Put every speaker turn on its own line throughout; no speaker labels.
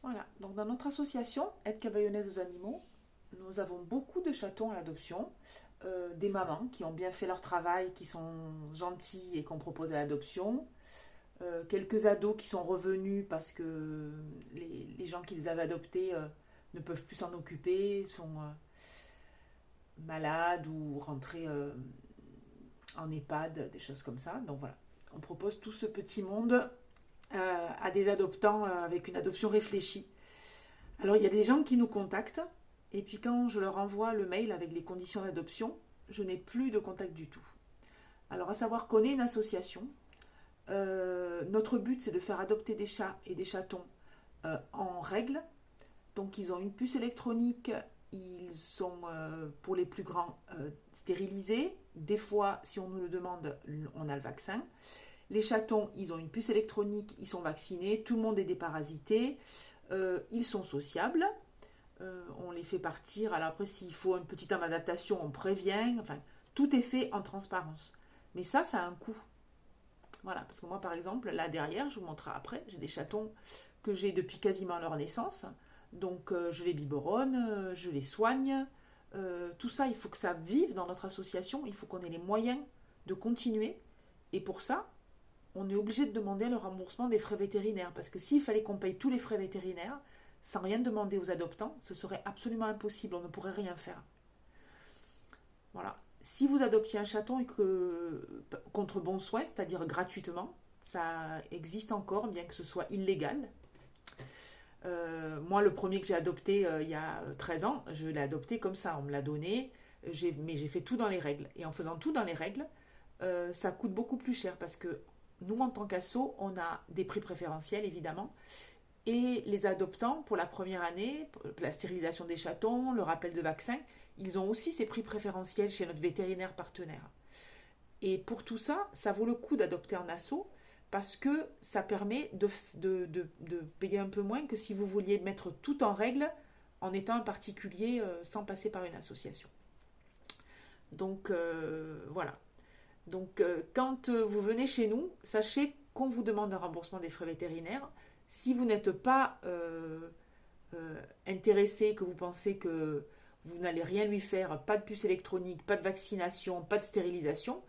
Voilà, donc dans notre association, Aide Cavaillonnaise aux animaux, nous avons beaucoup de chatons à l'adoption, des mamans qui ont bien fait leur travail, qui sont gentils et qu'on propose à l'adoption, quelques ados qui sont revenus parce que les gens qui les avaient adoptés ne peuvent plus s'en occuper, sont malades ou rentrés en EHPAD, des choses comme ça. Donc voilà, on propose tout ce petit monde à des adoptants avec une adoption réfléchie. Alors, il y a des gens qui nous contactent, et puis quand je leur envoie le mail avec les conditions d'adoption, je n'ai plus de contact du tout. Alors, à savoir qu'on est une association. Notre but, c'est de faire adopter des chats et des chatons en règle. Donc, ils ont une puce électronique, ils sont, pour les plus grands, stérilisés. Des fois, si on nous le demande, on a le vaccin. Les chatons, ils ont une puce électronique, ils sont vaccinés, tout le monde est déparasité, ils sont sociables. On les fait partir. Alors après, s'il faut un petit temps d'adaptation, on prévient. Enfin, tout est fait en transparence. Mais ça a un coût. Voilà, parce que moi, par exemple, là derrière, je vous montrerai après, j'ai des chatons que j'ai depuis quasiment leur naissance. Donc, je les biberonne, je les soigne. Tout ça, il faut que ça vive dans notre association. Il faut qu'on ait les moyens de continuer. Et pour ça, on est obligé de demander le remboursement des frais vétérinaires. Parce que s'il fallait qu'on paye tous les frais vétérinaires, sans rien demander aux adoptants, ce serait absolument impossible, on ne pourrait rien faire. Voilà. Si vous adoptiez un chaton et que contre bon soin, c'est-à-dire gratuitement, ça existe encore, bien que ce soit illégal. Moi, le premier que j'ai adopté il y a 13 ans, je l'ai adopté comme ça, on me l'a donné, mais j'ai fait tout dans les règles. Et en faisant tout dans les règles, ça coûte beaucoup plus cher parce que nous, en tant qu'asso, on a des prix préférentiels, évidemment. Et les adoptants, pour la première année, la stérilisation des chatons, le rappel de vaccin, ils ont aussi ces prix préférentiels chez notre vétérinaire partenaire. Et pour tout ça, ça vaut le coup d'adopter en asso parce que ça permet de payer un peu moins que si vous vouliez mettre tout en règle en étant un particulier sans passer par une association. Donc voilà. Donc quand vous venez chez nous, sachez qu'on vous demande un remboursement des frais vétérinaires. Si vous n'êtes pas intéressé, que vous pensez que vous n'allez rien lui faire, pas de puce électronique, pas de vaccination, pas de stérilisation,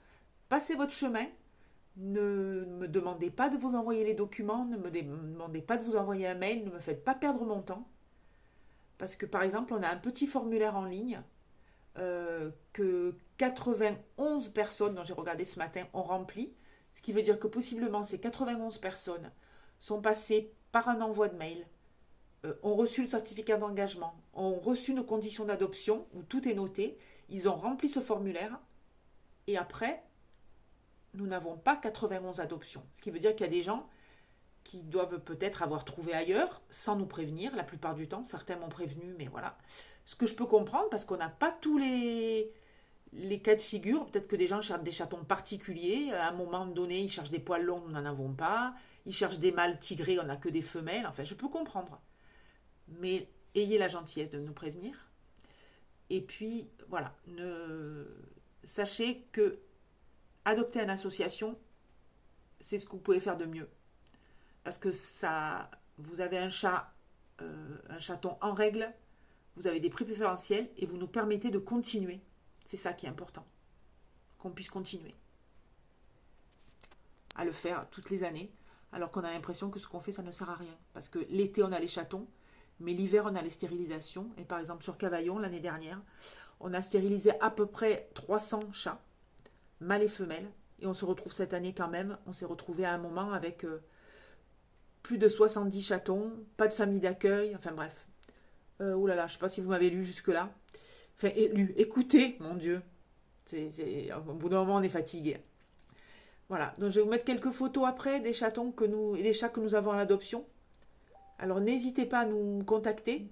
passez votre chemin. Ne me demandez pas de vous envoyer les documents, ne me demandez pas de vous envoyer un mail, ne me faites pas perdre mon temps. Parce que par exemple, on a un petit formulaire en ligne que 91 personnes, dont j'ai regardé ce matin, ont rempli. Ce qui veut dire que possiblement ces 91 personnes sont passées par un envoi de mail, ont reçu le certificat d'engagement, ont reçu nos conditions d'adoption, où tout est noté, ils ont rempli ce formulaire, et après, nous n'avons pas 91 adoptions. Ce qui veut dire qu'il y a des gens qui doivent peut-être avoir trouvé ailleurs, sans nous prévenir, la plupart du temps. Certains m'ont prévenu, mais voilà. Ce que je peux comprendre, parce qu'on n'a pas tous les cas de figure. Peut-être que des gens cherchent des chatons particuliers. À un moment donné, ils cherchent des poils longs, nous n'en avons pas. Ils cherchent des mâles tigrés, on n'a que des femelles. Enfin, je peux comprendre. Mais ayez la gentillesse de nous prévenir. Et puis, voilà, sachez que adopter une association, c'est ce que vous pouvez faire de mieux. Parce que ça, vous avez un chaton en règle, vous avez des prix préférentiels et vous nous permettez de continuer. C'est ça qui est important, qu'on puisse continuer à le faire toutes les années, alors qu'on a l'impression que ce qu'on fait, ça ne sert à rien. Parce que l'été, on a les chatons, mais l'hiver, on a les stérilisations. Et par exemple, sur Cavaillon, l'année dernière, on a stérilisé à peu près 300 chats, mâles et femelles. Et on se retrouve cette année quand même, on s'est retrouvé à un moment avec plus de 70 chatons, pas de famille d'accueil, enfin bref. Ouh là là, je sais pas si vous m'avez lu jusque-là. Enfin, lu, écoutez, mon Dieu. Au bout d'un moment, on est fatigué. Voilà, donc je vais vous mettre quelques photos après des chatons et des chats que nous avons à l'adoption. Alors n'hésitez pas à nous contacter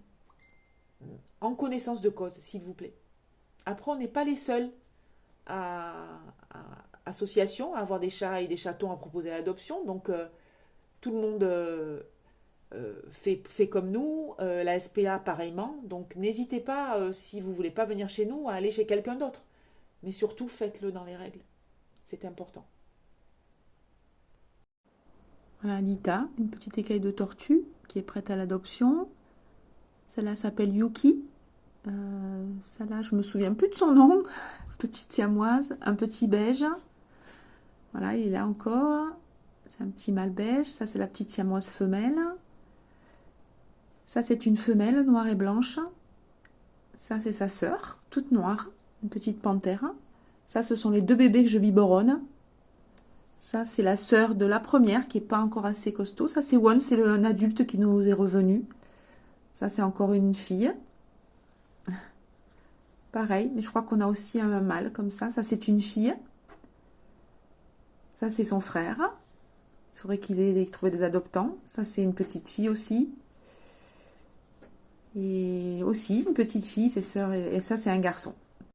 en connaissance de cause, s'il vous plaît. Après, on n'est pas les seuls à association à avoir des chats et des chatons à proposer à l'adoption. Donc tout le monde fait comme nous, la SPA pareillement. Donc n'hésitez pas, si vous voulez pas venir chez nous, à aller chez quelqu'un d'autre. Mais surtout, faites-le dans les règles. C'est important. Voilà, Lita, une petite écaille de tortue qui est prête à l'adoption. Celle-là s'appelle Yuki. Celle-là, je me souviens plus de son nom. Petite siamoise, un petit beige. Voilà, il est là encore. C'est un petit mâle beige. Ça, c'est la petite siamoise femelle. Ça, c'est une femelle noire et blanche. Ça, c'est sa sœur, toute noire, une petite panthère. Ça, ce sont les 2 bébés que je biberonne. Ça, c'est la sœur de la première qui n'est pas encore assez costaud. Ça, c'est One, c'est un adulte qui nous est revenu. Ça, c'est encore une fille. Pareil, mais je crois qu'on a aussi un mâle comme ça. Ça, c'est une fille. Ça, c'est son frère. Il faudrait qu'ils aient trouvé des adoptants. Ça, c'est une petite fille aussi. Et aussi, une petite fille, ses sœurs. Et ça, c'est un garçon.